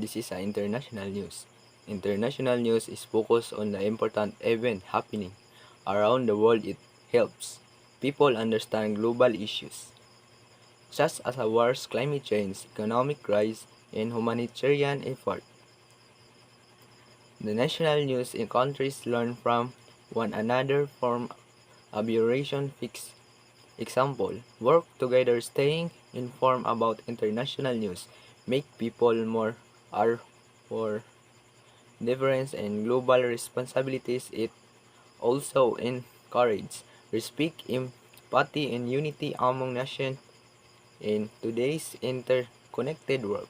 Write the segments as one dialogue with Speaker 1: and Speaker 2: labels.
Speaker 1: This is international news. International news is focused on the important event happening around the world. It helps people understand global issues such as wars, climate change, economic rise, and humanitarian effort. The national news in countries learn from one another from aberration fix. Example, work together staying informed about international news, make people more aware for difference and global responsibilities. It also encourages respect, empathy, and unity among nations in today's interconnected world.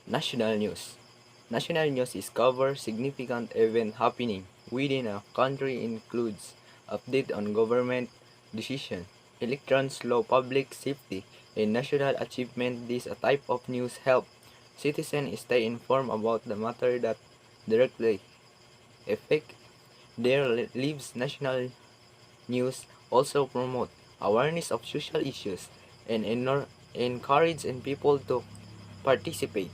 Speaker 1: National news. National news is cover significant event happening within a country, includes update on government decision, elections law, public safety, and national achievement. This a type of news help citizens stay informed about the matter that directly affect their lives. National news also promote awareness of social issues and encourage people to participate.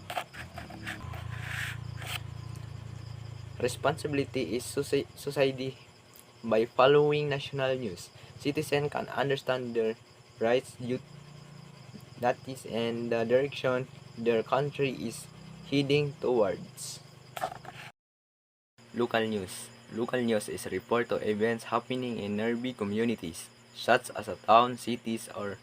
Speaker 1: Responsibility is society. By following national news, citizens can understand their rights, duties, and the direction their country is heading towards. Local news. Local news is a report of events happening in nearby communities, such as a town, cities, or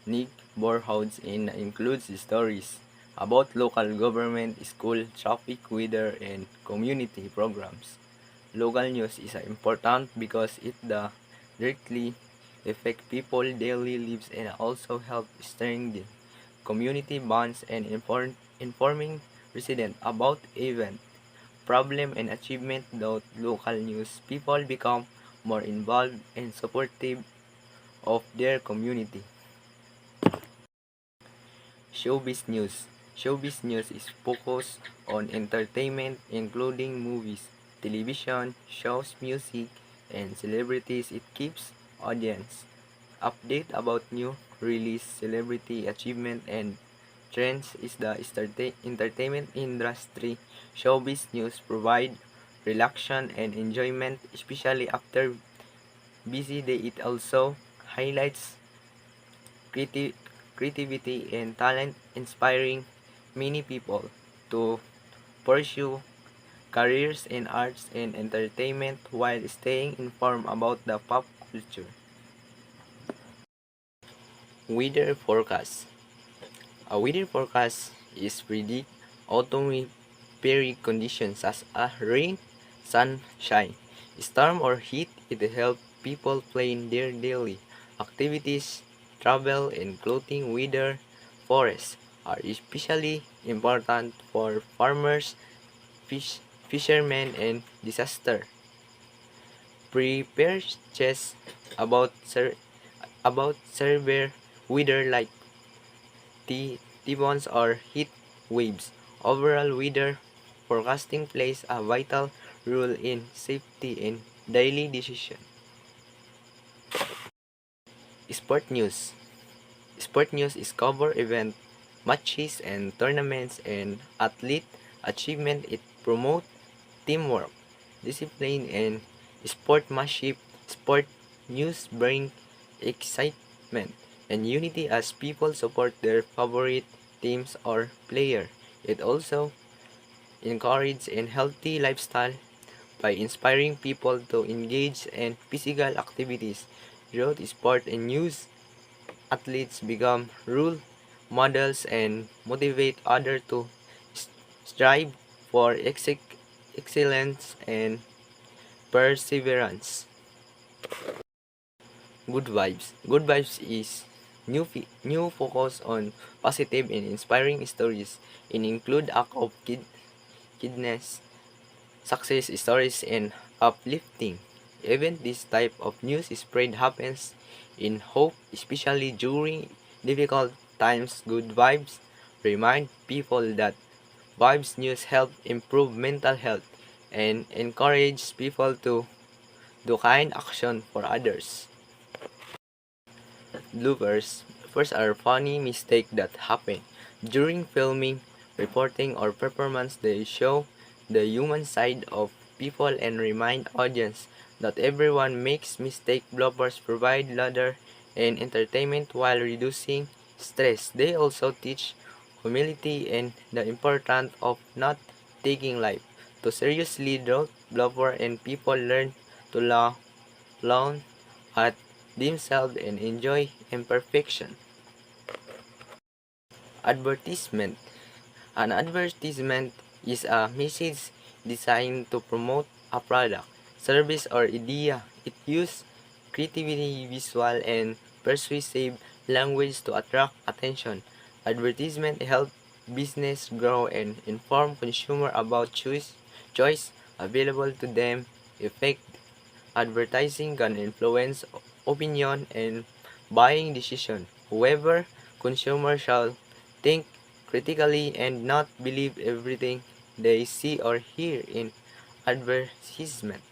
Speaker 1: neighborhoods, and includes stories about local government, school, traffic, weather, and community programs. Local news is important because it directly affect people daily lives and also help strengthen community bonds and informing residents about event, problem, and achievement. Without local news, people become more involved and supportive of their community. Showbiz news. Showbiz news is focused on entertainment, including movies, television, shows, music, and celebrities. It keeps audience update about new release, celebrity achievement, and trends. Is the entertainment industry. Showbiz news provide relaxation and enjoyment, especially after busy day. It also highlights creative, creativity and talent, inspiring many people to pursue careers in arts and entertainment while staying informed about the pop culture. Weather forecast. A weather forecast is predict atmospheric conditions such as rain, sunshine, storm, or heat. It helps people plan their daily activities, travel, and clothing. Weather forecasts are especially important for farmers, fishermen, and disaster preparedness. About severe weather like typhoons or heat waves. Overall, weather forecasting plays a vital role in safety and daily decision. Sport news. Sport news is cover event, matches, and tournaments and athlete achievement. It promote teamwork, discipline, and sportsmanship. Sport news bring excitement and unity as people support their favorite teams or player. It also encourages a healthy lifestyle by inspiring people to engage in physical activities. Throughout sport and news, athletes become role models and motivate others to strive for excellence and perseverance. Good vibes. Good vibes is new focus on positive and inspiring stories and include act of kindness, success stories, and uplifting. Even this type of news spread happens in hope, especially during difficult times. Good vibes remind people that vibes news help improve mental health and encourage people to do kind action for others. Bloopers. First are funny mistake that happen During filming, reporting, or performance, they show the human side of people and remind audience that everyone makes mistakes. Bloopers provide laughter and entertainment while reducing stress. They also teach humility and the importance of not taking life too seriously. Blooper and people learn to laugh at themselves and enjoy imperfection. Advertisement. An advertisement is a message designed to promote a product, service, or idea. It uses creativity, visual, and persuasive language to attract attention. Advertisement help business grow and inform consumer about choice available to them. Effect advertising can influence opinion and buying decision. However, consumers shall think critically and not believe everything they see or hear in advertisement.